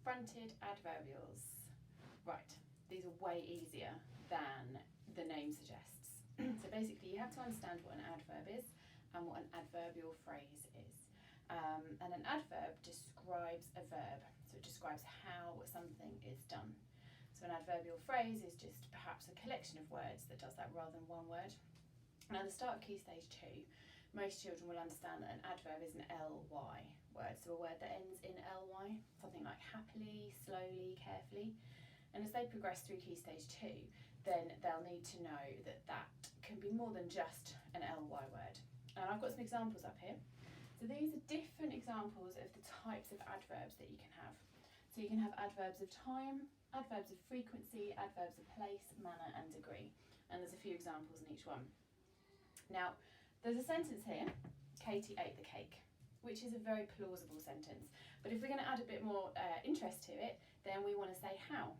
Fronted adverbials. Right, these are way easier than the name suggests. So basically you have to understand what an adverb is and what an adverbial phrase is. And an adverb describes a verb, so it describes how something is done. So an adverbial phrase is just perhaps a collection of words that does that rather than one word. Now, at the start of Key Stage 2, most children will understand that an adverb is an ly word, so a word that ends in ly, something like happily, slowly, carefully. And as they progress through Key Stage 2, then they'll need to know that that can be more than just an ly word. And I've got some examples up here. So these are different examples of the types of adverbs that you can have. So you can have adverbs of time, adverbs of frequency, adverbs of place, manner and degree. And there's a few examples in each one. Now, there's a sentence here, Katie ate the cake, which is a very plausible sentence. But if we're going to add a bit more interest to it, then we want to say how.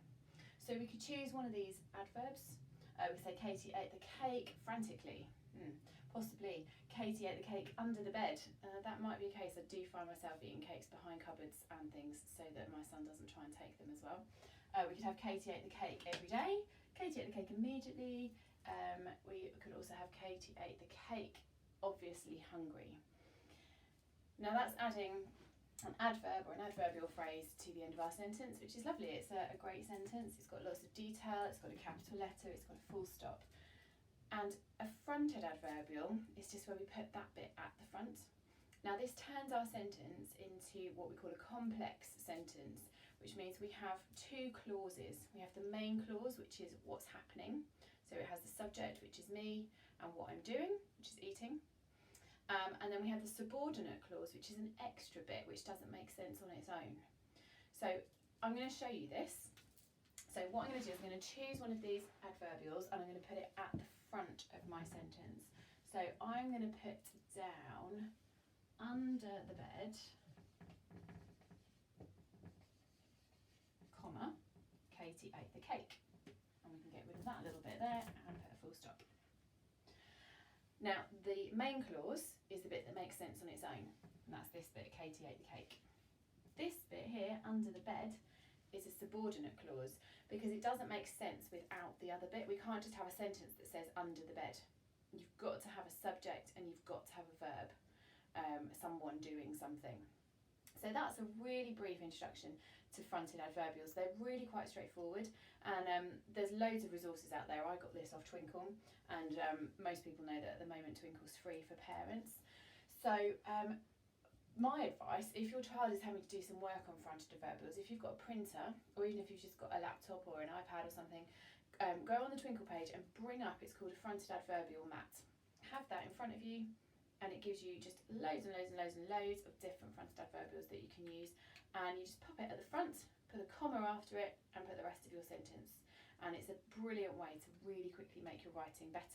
So we could choose one of these adverbs. We could say Katie ate the cake frantically. Possibly Katie ate the cake under the bed. That might be a case. I do find myself eating cakes behind cupboards and things so that my son doesn't try and take them as well. We could have Katie ate the cake every day, Katie ate the cake immediately. We could also have Katie ate the cake obviously hungry. Now that's adding an adverb or an adverbial phrase to the end of our sentence, which is lovely. It's a great sentence. It's got lots of detail, it's got a capital letter, it's got a full stop. And a fronted adverbial is just where we put that bit at the front. Now this turns our sentence into what we call a complex sentence, which means we have two clauses. We have the main clause, which is what's happening. So it has the subject, which is me, and what I'm doing, which is eating. And then we have the subordinate clause, which is an extra bit, which doesn't make sense on its own. So I'm going to show you this. So what I'm going to do is I'm going to choose one of these adverbials and I'm going to put it at the front of my sentence. So I'm going to put down under the bed, comma, Katie ate the cake. And we can get rid of that a little bit there and put a full stop. Now the main clause is the bit that makes sense on its own, and that's this bit, Katie ate the cake. This bit here, under the bed, is a subordinate clause because it doesn't make sense without the other bit. We can't just have a sentence that says under the bed. You've got to have a subject and you've got to have a verb, someone doing something. So that's a really brief introduction to fronted adverbials. They're really quite straightforward, and there's loads of resources out there. I got this off Twinkle, and most people know that at the moment Twinkle's free for parents. So my advice, if your child is having to do some work on fronted adverbials, if you've got a printer, or even if you've just got a laptop or an iPad or something, go on the Twinkle page and bring up, it's called a fronted adverbial mat. Have that in front of you, and it gives you just loads and loads and loads and loads of different fronted adverbials that you can use, and you just pop it at the front, put a comma after it, and put the rest of your sentence. And it's a brilliant way to really quickly make your writing better.